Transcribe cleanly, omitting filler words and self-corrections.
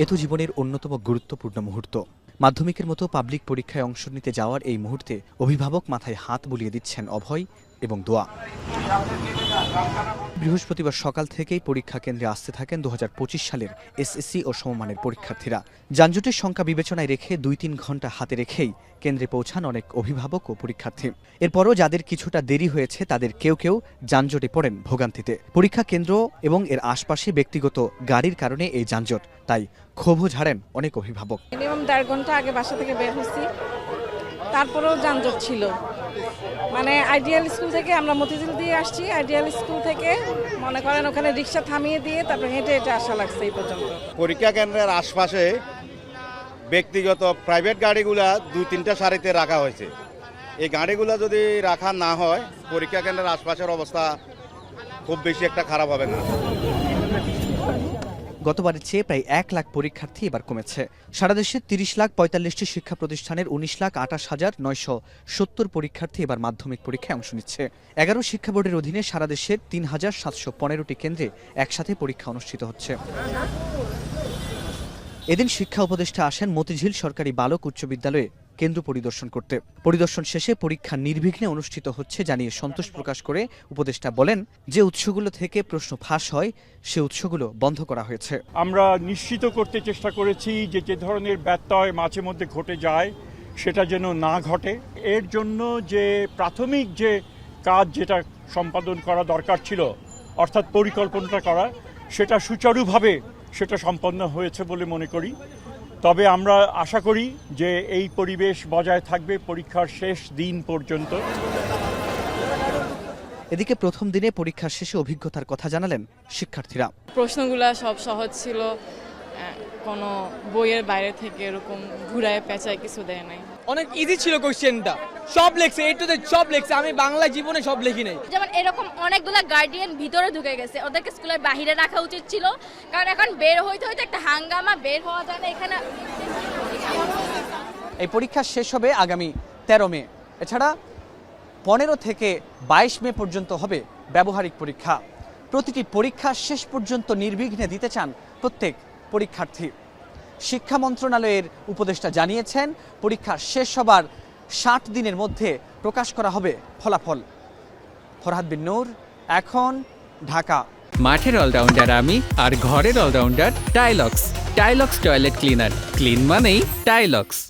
এ তো জীবনের অন্যতম গুরুত্বপূর্ণ মুহূর্ত। মাধ্যমিকের মতো পাবলিক পরীক্ষায় অংশ নিতে যাওয়ার এই মুহূর্তে অভিভাবক মাথায় হাত বুলিয়ে দিচ্ছেন অভয় এবং দোয়া। বৃহস্পতিবার সকাল থেকেই পরীক্ষা কেন্দ্রে আসতে থাকেন 2025 সালের এসএসসি ও সমমানের পরীক্ষার্থীরা। যানজটের সংখ্যা বিবেচনায় রেখে 2-3 ঘন্টা হাতে রেখেই কেন্দ্রে পৌঁছান অনেক অভিভাবক ও পরীক্ষার্থী। এরপরও যাদের কিছুটা দেরি হয়েছে তাদের কেউ কেউ যানজটে পড়েন ভোগান্তিতে। পরীক্ষা কেন্দ্র এবং এর আশপাশে ব্যক্তিগত গাড়ির কারণে এই যানজট, তাই ক্ষোভও ঝাড়েন অনেক অভিভাবক। মিনিমাম 1.5 ঘন্টা আগে বাসা থেকে বের হয়েছি, তারপরেও যানজট ছিল। মানে আইডিয়াল স্কুল থেকে আমরা মতিঝিল দিয়ে আসছি, আইডিয়াল স্কুল থেকে মনে করেন ওখানে রিক্সা থামিয়ে দিয়ে তারপর হেঁটে হেঁটে আসা লাগছে এই পর্যন্ত। পরীক্ষা কেন্দ্রের আশপাশে ব্যক্তিগত প্রাইভেট গাড়িগুলা 2-3টা সারিতে রাখা হয়েছে। এই গাড়িগুলো যদি রাখা না হয় পরীক্ষা কেন্দ্রের আশপাশের অবস্থা খুব বেশি একটা খারাপ হবে না। গতবারের চেয়ে প্রায় 1 লাখ পরীক্ষার্থী এবার কমেছে। সারা দেশে 30,45টি শিক্ষা প্রতিষ্ঠানের 19,28,970 পরীক্ষার্থী এবার মাধ্যমিক পরীক্ষায় অংশ নিচ্ছে। 11 শিক্ষা বোর্ডের অধীনে সারা দেশের 3,715টি কেন্দ্রে একসাথে পরীক্ষা অনুষ্ঠিত হচ্ছে। এদিন শিক্ষা উপদেষ্টা আসেন মতিঝিল সরকারি বালক উচ্চ বিদ্যালয়ে কেন্দ্র পরিদর্শন করতে। পরিদর্শন শেষে পরীক্ষা নির্বিঘ্নে অনুষ্ঠিত হচ্ছে জানিয়ে সন্তোষ প্রকাশ করে উপদেষ্টা বলেন, যে উৎসগুলো থেকে প্রশ্ন ফাঁস হয় সে উৎসগুলো বন্ধ করা হয়েছে। আমরা নিশ্চিত করতে চেষ্টা করেছি যে যে ধরনের ব্যত্যয় মাঝে মধ্যে ঘটে যায় সেটা যেন না ঘটে। এর জন্য যে প্রাথমিক যে কাজ যেটা সম্পাদন করা দরকার ছিল, অর্থাৎ পরিকল্পনাটা করা, সেটা সুচারুভাবে সেটা সম্পন্ন হয়েছে বলে মনে করি। তবে আমরা আশা করি যে এই পরিবেশ বজায় থাকবে পরীক্ষার শেষ দিন পর্যন্ত। এদিকে প্রথম দিনে পরীক্ষার শেষে অভিজ্ঞতার কথা জানালেন শিক্ষার্থীরা। প্রশ্নগুলো সব সহজ ছিল, কোনো বইয়ের বাইরে থেকে এরকম ঘুরায় পেঁচায় কিছু দেয় নাই। অনেক ইজি ছিল কোশ্চেনটা, সব লেখছে এ টু জেড সব লেখছে। আমি বাংলা জীবনে সব লিখি নাই। যেমন এরকম অনেকগুলো গার্ডিয়ান ভিতরে ঢুকে গেছে, ওদেরকে স্কুলের বাইরে রাখা উচিত ছিল, কারণ এখন বের হইতে হইতে একটা হাঙ্গামা, বের হওয়া যায় না এখানে। এই পরীক্ষা শেষ হবে আগামী 13 মে। এছাড়া 15 থেকে 22 মে পর্যন্ত হবে ব্যবহারিক পরীক্ষা। প্রতিটি পরীক্ষা শেষ পর্যন্ত নির্বিঘ্নে দিতে চান প্রত্যেক পরীক্ষার্থী। শিক্ষা মন্ত্রণালয়ের উপদেষ্টা জানিয়েছেন, পরীক্ষা শেষ হবার 60 দিনের মধ্যে প্রকাশ করা হবে ফলাফল। ফরহাদ বিন নূর, এখন, ঢাকা। মাঠের অলরাউন্ডার আমি, আর ঘরের allrounder Tylox. Tylox toilet cleaner, clean মানেই টাইলক্স।